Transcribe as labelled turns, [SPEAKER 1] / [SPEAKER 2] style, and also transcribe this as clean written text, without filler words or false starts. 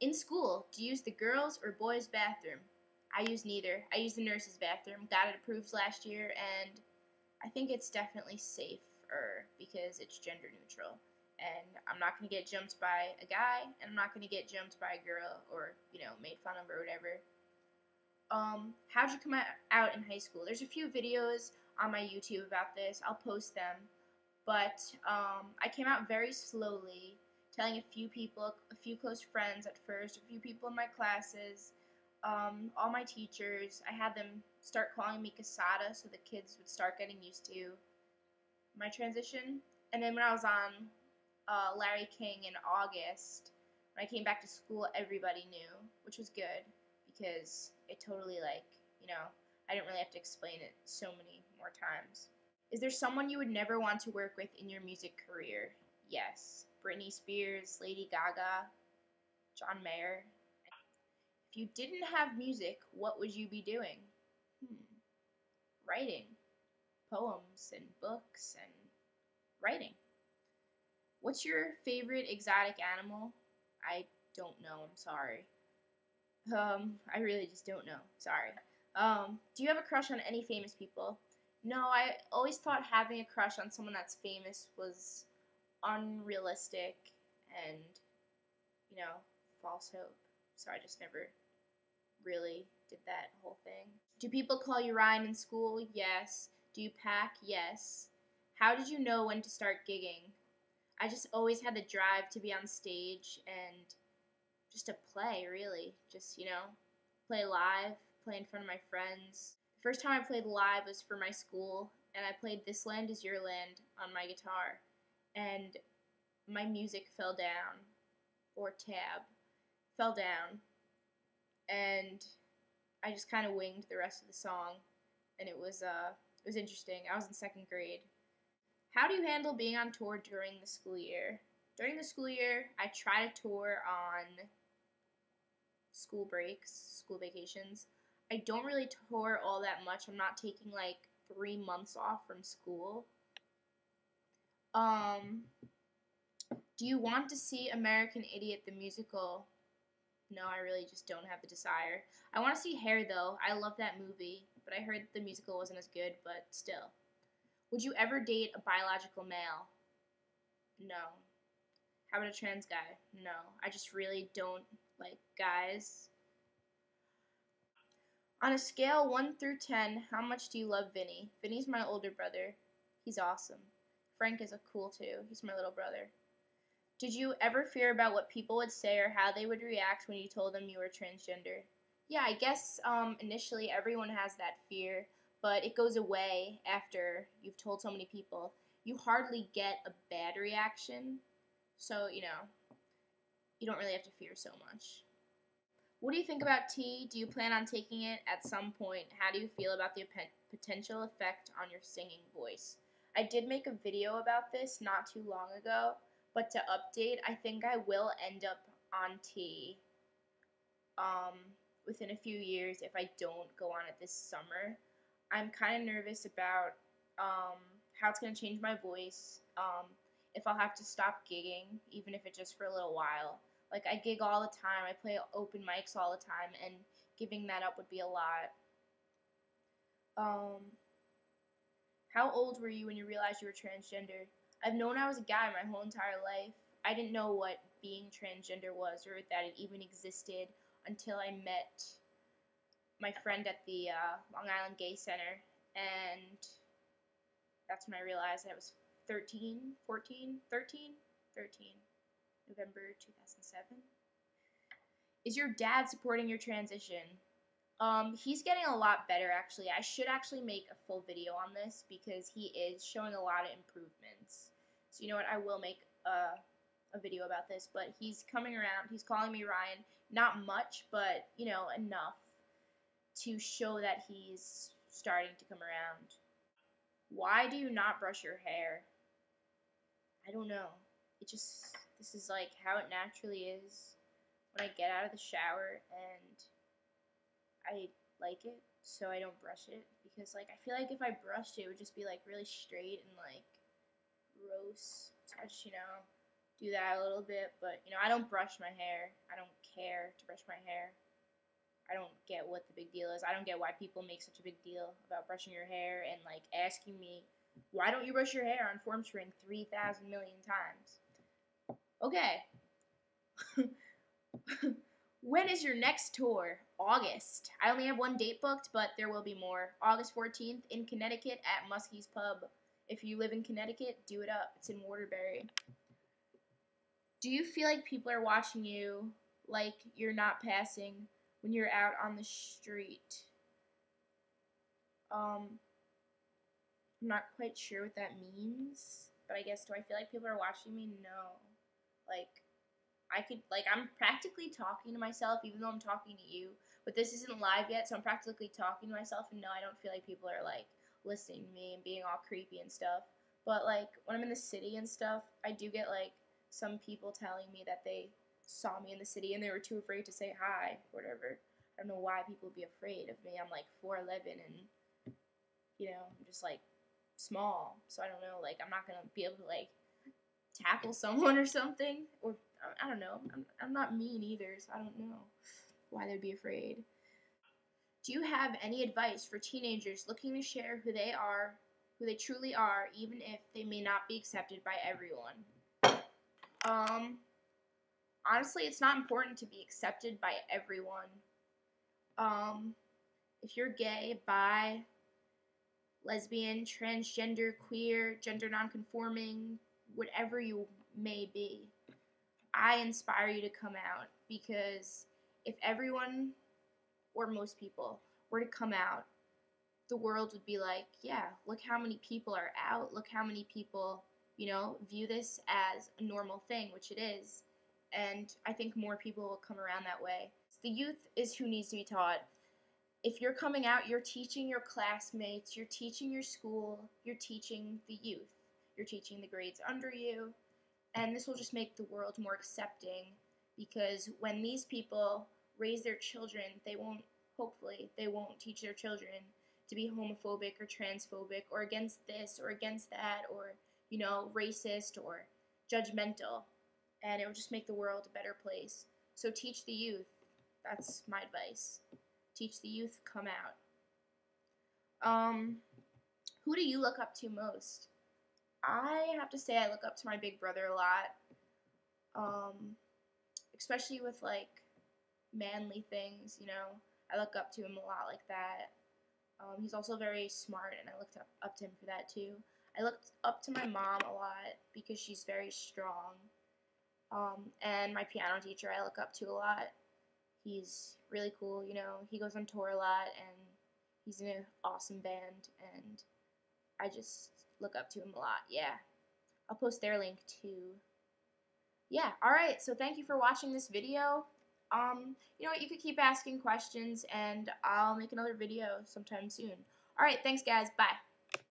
[SPEAKER 1] In school, do you use the girls' or boys' bathroom? I use neither. I use the nurse's bathroom. Got it approved last year, and I think it's definitely safer because it's gender neutral. And I'm not going to get jumped by a guy, and I'm not going to get jumped by a girl or, made fun of or whatever. How'd you come out in high school? There's a few videos on my YouTube about this. I'll post them. But I came out very slowly, telling a few people, a few close friends at first, a few people in my classes, all my teachers. I had them start calling me Cassata so the kids would start getting used to my transition. And then when I was on Larry King in August, when I came back to school, everybody knew, which was good because it totally, I didn't really have to explain it so many more times. Is there someone you would never want to work with in your music career? Yes. Britney Spears, Lady Gaga, John Mayer. If you didn't have music, what would you be doing? Writing. Poems and books and writing. What's your favorite exotic animal? I don't know, I'm sorry. I really just don't know, sorry. Do you have a crush on any famous people? No, I always thought having a crush on someone that's famous was unrealistic and, false hope. So I just never really did that whole thing. Do people call you Ryan in school? Yes. Do you pack? Yes. How did you know when to start gigging? I just always had the drive to be on stage and just to play, really. Just, play live, play in front of my friends. The first time I played live was for my school, and I played This Land Is Your Land on my guitar. And my music fell down, or tab, fell down. And I just kind of winged the rest of the song, and it was interesting. I was in 2nd grade. How do you handle being on tour during the school year? During the school year, I try to tour on school breaks, school vacations. I don't really tour all that much. I'm not taking 3 months off from school. Do you want to see American Idiot the musical? No, I really just don't have the desire. I want to see Hair, though. I love that movie, but I heard the musical wasn't as good, but still. Would you ever date a biological male? No. How about a trans guy? No. I just really don't like guys. On a scale 1 through 10, how much do you love Vinny? Vinny's my older brother. He's awesome. Frank is cool too. He's my little brother. Did you ever fear about what people would say or how they would react when you told them you were transgender? Yeah, I guess initially everyone has that fear, but it goes away after you've told so many people. You hardly get a bad reaction, so, you don't really have to fear so much. What do you think about tea? Do you plan on taking it at some point? How do you feel about the potential effect on your singing voice? I did make a video about this not too long ago, but to update, I think I will end up on tea within a few years if I don't go on it this summer. I'm kind of nervous about how it's going to change my voice, if I'll have to stop gigging, even if it's just for a little while. I gig all the time, I play open mics all the time, and giving that up would be a lot. How old were you when you realized you were transgender? I've known I was a guy my whole entire life. I didn't know what being transgender was or that it even existed until I met my friend at the Long Island Gay Center, and that's when I realized I was 13, November 2007. Is your dad supporting your transition? He's getting a lot better, actually. I should actually make a full video on this because he is showing a lot of improvements. So you know what, I will make a video about this, but he's coming around. He's calling me Ryan. Not much, but, enough to show that he's starting to come around. Why do you not brush your hair? I don't know. This is how it naturally is when I get out of the shower, and I like it, so I don't brush it, because I feel like if I brushed it, it would just be really straight and gross. So I just, do do that a little bit, but, you know, I don't brush my hair. I don't care to brush my hair. I don't get what the big deal is. I don't get why people make such a big deal about brushing your hair and, like, asking me, why don't you brush your hair on Formspring 3,000 million times? Okay. When is your next tour? August. I only have one date booked, but there will be more. August 14th in Connecticut at Muskie's Pub. If you live in Connecticut, do it up. It's in Waterbury. Do you feel like people are watching you like you're not passing when you're out on the street? I'm not quite sure what that means, but I guess, do I feel like people are watching me? No. Like, I'm practically talking to myself, even though I'm talking to you, but this isn't live yet, so I'm practically talking to myself, and no, I don't feel like people are, like, listening to me and being all creepy and stuff. But, like, when I'm in the city and stuff, I do get, like, some people telling me that they saw me in the city and they were too afraid to say hi, or whatever. I don't know why people would be afraid of me. I'm, like, 4'11", and, you know, I'm just, like, small, so I don't know, like, I'm not gonna be able to, like, tackle someone or something, or I don't know. I'm not mean either, so I don't know why they'd be afraid. Do you have any advice for teenagers looking to share who they are, who they truly are, even if they may not be accepted by everyone? Honestly, it's not important to be accepted by everyone. If you're gay, bi, lesbian, transgender, queer, gender nonconforming, whatever you may be, I inspire you to come out, because if everyone, or most people, were to come out, the world would be like, yeah, look how many people are out, look how many people, you know, view this as a normal thing, which it is, and I think more people will come around that way. The youth is who needs to be taught. If you're coming out, you're teaching your classmates, you're teaching your school, you're teaching the youth, you're teaching the grades under you, and this will just make the world more accepting, because when these people raise their children, hopefully they won't teach their children to be homophobic or transphobic or against this or against that, or, you know, racist or judgmental, and it will just make the world a better place. So teach the youth. That's my advice. Teach the youth, come out. Who do you look up to most? I have to say I look up to my big brother a lot, especially with, like, manly things, you know. I look up to him a lot like that. He's also very smart, and I looked up to him for that, too. I looked up to my mom a lot because she's very strong, and my piano teacher I look up to a lot. He's really cool, you know. He goes on tour a lot, and he's in an awesome band, and I just look up to him a lot. Yeah, I'll post their link too. Yeah, alright, so thank you for watching this video. You know what, you could keep asking questions, and I'll make another video sometime soon. Alright, thanks guys, bye.